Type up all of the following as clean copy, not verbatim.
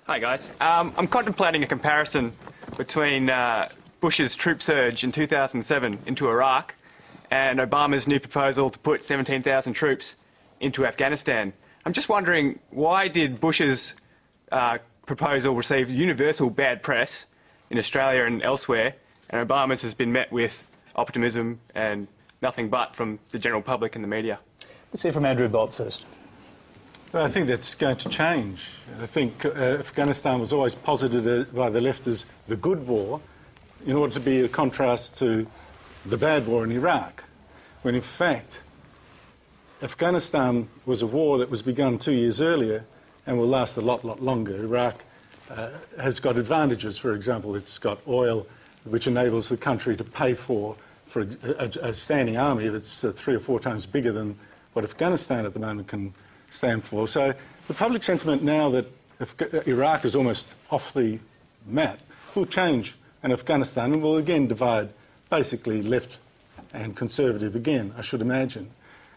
Hi guys. I'm contemplating a comparison between Bush's troop surge in 2007 into Iraq and Obama's new proposal to put 17,000 troops into Afghanistan. I'm just wondering, why did Bush's proposal receive universal bad press in Australia and elsewhere, and Obama's has been met with optimism and nothing but from the general public and the media? Let's hear from Andrew Bolt first. Well, I think that's going to change. I think Afghanistan was always posited by the left as the good war in order to be a contrast to the bad war in Iraq, when in fact Afghanistan was a war that was begun 2 years earlier and will last a lot longer. Iraq has got advantages. For example, it's got oil, which enables the country to pay for a standing army that's 3 or 4 times bigger than what Afghanistan at the moment can stand for. So the public sentiment now that Iraq is almost off the map will change, and Afghanistan will again divide basically left and conservative again, I should imagine,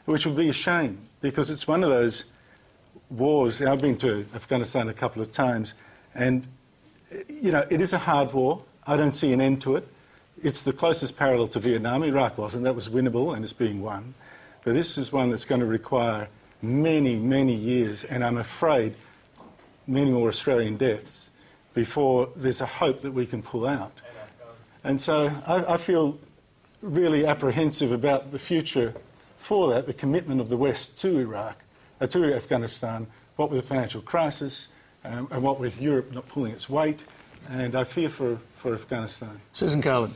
which will be a shame, because it's one of those wars. I've been to Afghanistan a couple of times, and you know, it is a hard war. I don't see an end to it. It's the closest parallel to Vietnam. Iraq wasn't. That was winnable, and it's being won. But this is one that's going to require many, many years, and I'm afraid many more Australian deaths before there's a hope that we can pull out. And so I feel really apprehensive about the future for that, the commitment of the West to Iraq, to Afghanistan, what with the financial crisis, and what with Europe not pulling its weight, and I fear for Afghanistan. Susan Carlin.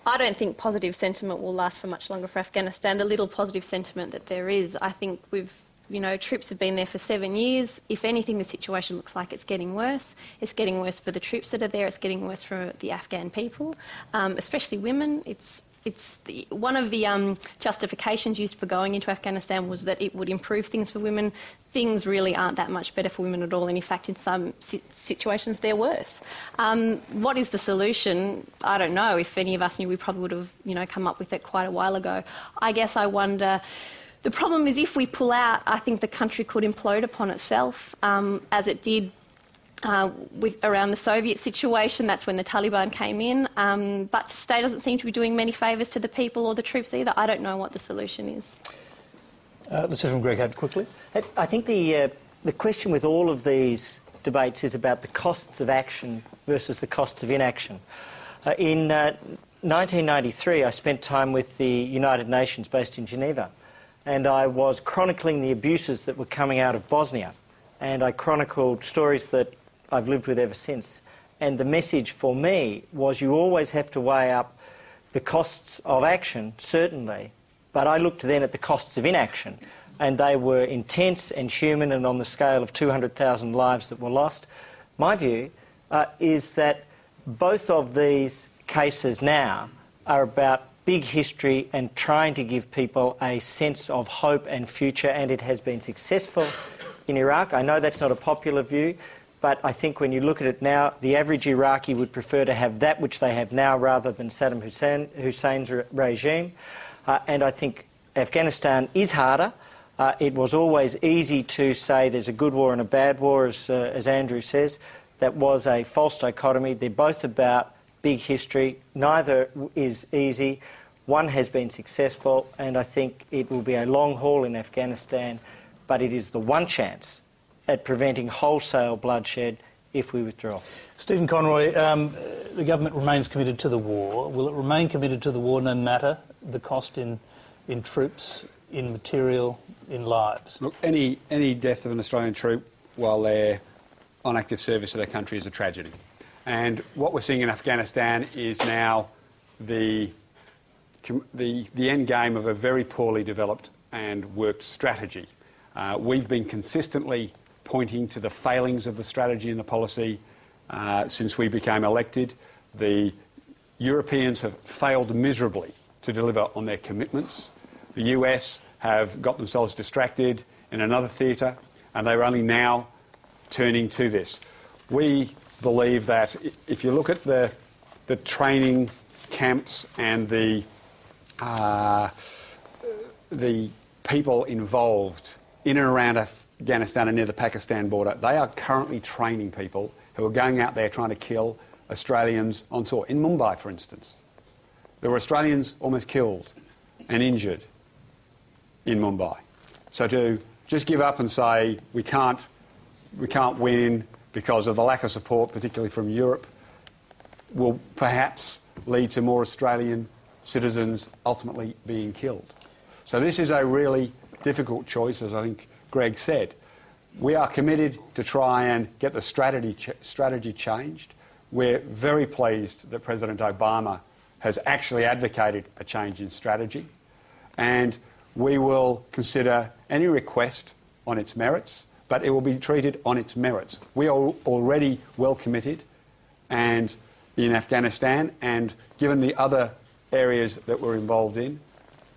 I don't think positive sentiment will last for much longer for Afghanistan. The little positive sentiment that there is, I think troops have been there for 7 years. If anything, the situation looks like it's getting worse. It's getting worse for the troops that are there. It's getting worse for the Afghan people, especially women. One of the justifications used for going into Afghanistan was that it would improve things for women. Things really aren't that much better for women at all, and in fact in some situations they're worse. What is the solution? I don't know. If any of us knew, we probably would have come up with it quite a while ago. I guess I wonder, the problem is if we pull out, I think the country could implode upon itself, as it did around the Soviet situation. That's when the Taliban came in. But to stay doesn't seem to be doing many favours to the people or the troops either. I don't know what the solution is. Let's hear from Greg Hunt quickly. I think the question with all of these debates is about the costs of action versus the costs of inaction. In 1993, I spent time with the United Nations based in Geneva, and I was chronicling the abuses that were coming out of Bosnia, and I chronicled stories that I've lived with ever since. And the message for me was, you always have to weigh up the costs of action, certainly, but I looked then at the costs of inaction, and they were intense and human and on the scale of 200,000 lives that were lost. My view is that both of these cases now are about big history and trying to give people a sense of hope and future, and it has been successful in Iraq. I know that's not a popular view, but I think when you look at it now, the average Iraqi would prefer to have that which they have now rather than Saddam Hussein's regime. And I think Afghanistan is harder. It was always easy to say there's a good war and a bad war, as Andrew says. That was a false dichotomy. They're both about big history. Neither is easy. One has been successful, and I think it will be a long haul in Afghanistan, but it is the one chance at preventing wholesale bloodshed if we withdraw. Stephen Conroy, the government remains committed to the war. Will it remain committed to the war no matter the cost in troops, in material, in lives? Look, any death of an Australian troop while they're on active service to their country is a tragedy. And what we're seeing in Afghanistan is now the end game of a very poorly developed and worked strategy. We've been consistently pointing to the failings of the strategy and the policy since we became elected. The Europeans have failed miserably to deliver on their commitments. The US have got themselves distracted in another theatre, and they're only now turning to this. We believe that if you look at the the people involved in and around Afghanistan and near the Pakistan border, they are currently training people who are going out there trying to kill Australians on tour. In Mumbai, for instance, there were Australians almost killed and injured in Mumbai. So to just give up and say we can't win because of the lack of support, particularly from Europe, will perhaps lead to more Australian citizens ultimately being killed. So this is a really difficult choice, as I think Greg said. We are committed to try and get the strategy changed. We're very pleased that President Obama has actually advocated a change in strategy, and we will consider any request on its merits, but it will be treated on its merits. We are already well committed and in Afghanistan, and given the other areas that we're involved in,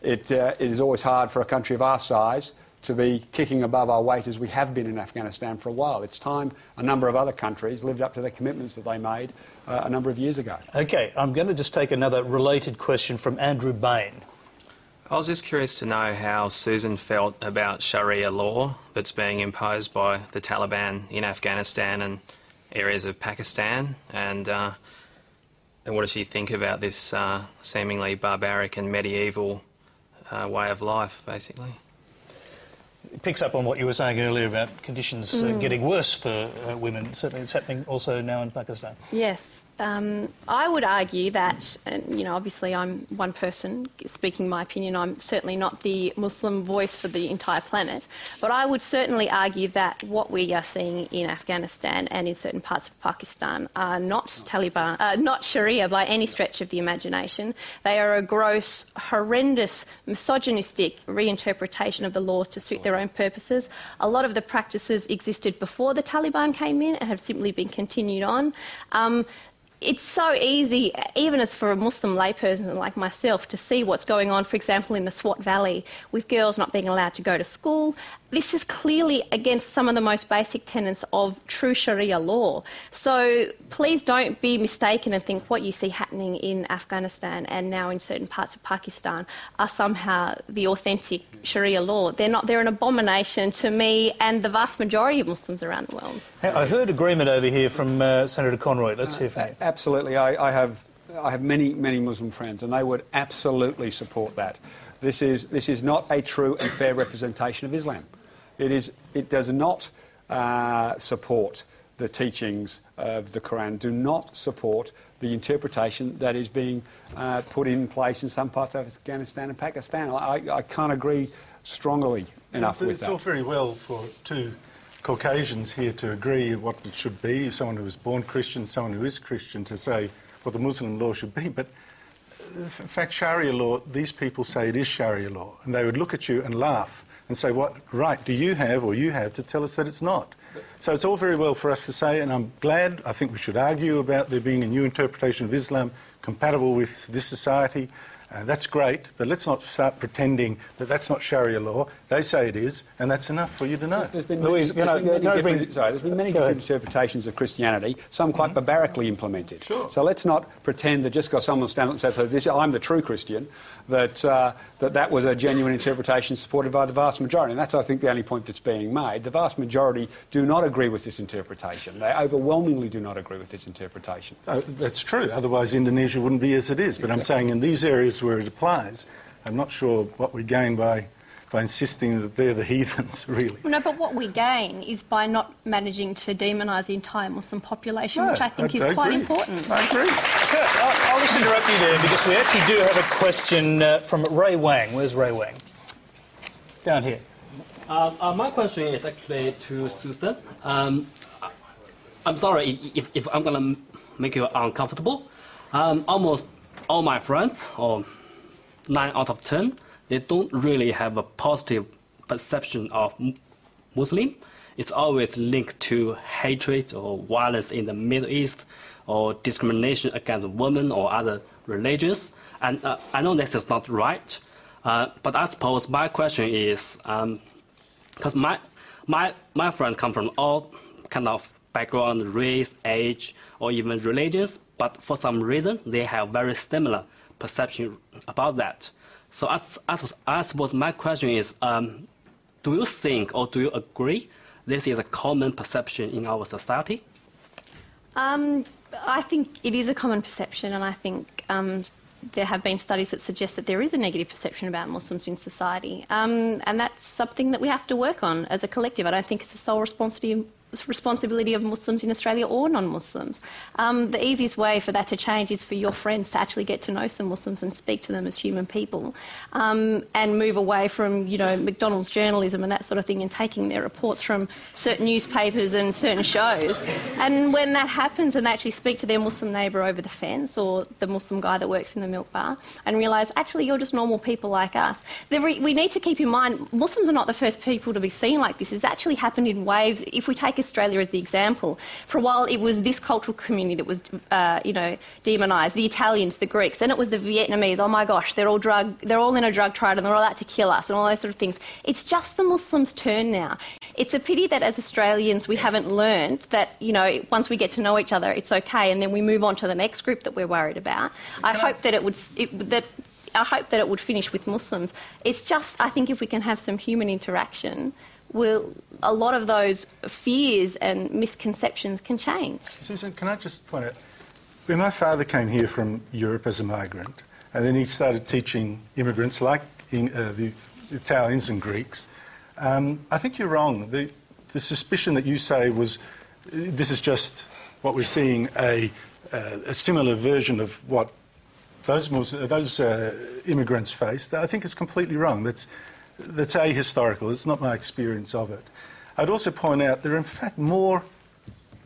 it is always hard for a country of our size to be kicking above our weight as we have been in Afghanistan for a while. It's time a number of other countries lived up to the commitments that they made a number of years ago. OK, I'm going to just take another related question from Andrew Bain. I was just curious to know how Susan felt about Sharia law that's being imposed by the Taliban in Afghanistan and areas of Pakistan, and what does she think about this seemingly barbaric and medieval way of life, basically? It picks up on what you were saying earlier about conditions getting worse for women. Certainly it's happening also now in Pakistan. Yes. I would argue that, and, you know, obviously I'm one person speaking my opinion. I'm certainly not the Muslim voice for the entire planet. But I would certainly argue that what we are seeing in Afghanistan and in certain parts of Pakistan are not Taliban, not Sharia by any stretch of the imagination. They are a gross, horrendous, misogynistic reinterpretation of the laws to suit their own purposes. A lot of the practices existed before the Taliban came in and have simply been continued on. It's so easy, even as for a Muslim layperson like myself, to see what's going on, for example, in the Swat Valley, with girls not being allowed to go to school. This is clearly against some of the most basic tenets of true Sharia law. So please don't be mistaken and think what you see happening in Afghanistan and now in certain parts of Pakistan are somehow the authentic Sharia law. They're not. They're an abomination to me and the vast majority of Muslims around the world. I heard agreement over here from Senator Conroy. Let's hear from you. Absolutely. I have many Muslim friends, and they would absolutely support that. This is not a true and fair representation of Islam. It does not support the teachings of the Quran, do not support the interpretation that is being put in place in some parts of Afghanistan and Pakistan. I can't agree strongly enough with that. It's all very well for two Caucasians here to agree what it should be, someone who was born Christian, someone who is Christian, to say what the Muslim law should be. But in fact, Sharia law, these people say it is Sharia law, and they would look at you and laugh and say, what right do you have or you have to tell us that it's not? So it's all very well for us to say, and I'm glad, I think we should argue about there being a new interpretation of Islam compatible with this society. That's great, but let's not start pretending that that's not Sharia law. They say it is, and that's enough for you to know. There's been many different interpretations of Christianity, some quite barbarically implemented. Sure. So let's not pretend that just because someone stands up and says, I'm the true Christian, that was a genuine interpretation supported by the vast majority. And that's, I think, the only point that's being made. The vast majority do not agree with this interpretation. They overwhelmingly do not agree with this interpretation. That's true. Otherwise, Indonesia wouldn't be as it is. But I'm saying in these areas where it applies, I'm not sure what we gain by insisting that they're the heathens, really. No, but what we gain is by not managing to demonise the entire Muslim population, which I think is quite important. I agree. I'll just interrupt you there because we actually do have a question from Ray Wang. Where's Ray Wang? Down here. My question is actually to Susan. I'm sorry if I'm going to make you uncomfortable. Almost all my friends, or 9 out of 10, they don't really have a positive perception of Muslim. It's always linked to hatred or violence in the Middle East or discrimination against women or other religions. And I know this is not right, but I suppose my question is, because my friends come from all kind of background, race, age, or even religions, but for some reason they have very similar perception about that. So I suppose my question is, do you think or do you agree this is a common perception in our society? I think it is a common perception, and I think there have been studies that suggest that there is a negative perception about Muslims in society, and that's something that we have to work on as a collective. I don't think it's a sole responsibility of Muslims in Australia or non-Muslims. The easiest way for that to change is for your friends to actually get to know some Muslims and speak to them as human people, and move away from, you know, McDonald's journalism and that sort of thing, and taking their reports from certain newspapers and certain shows. And when that happens and they actually speak to their Muslim neighbour over the fence or the Muslim guy that works in the milk bar and realise, actually, you're just normal people like us. We need to keep in mind, Muslims are not the first people to be seen like this. It's actually happened in waves. If we take Australia as the example, for a while it was this cultural community that was, demonised, the Italians, the Greeks, then it was the Vietnamese. Oh my gosh, they're all in a drug triad and they're all out to kill us and all those sort of things. It's just the Muslims' turn now. It's a pity that as Australians we haven't learned that, you know, once we get to know each other, it's okay, and then we move on to the next group that we're worried about. I hope that it would finish with Muslims. It's just, I think if we can have some human interaction, a lot of those fears and misconceptions can change. Susan, can I just point out, when my father came here from Europe as a migrant, and then he started teaching immigrants like the Italians and Greeks, I think you're wrong. The suspicion that you say was, this is just what we're seeing, a similar version of what those immigrants faced, I think is completely wrong. That's ahistorical. It's not my experience of it. I'd also point out there are in fact more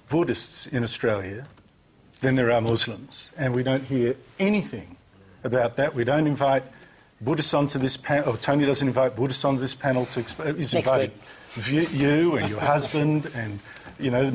Buddhists in Australia than there are Muslims, and we don't hear anything about that. We don't invite Buddhists onto this panel, or Tony doesn't invite Buddhists onto this panel to explain. He's invited you and your husband and, you know,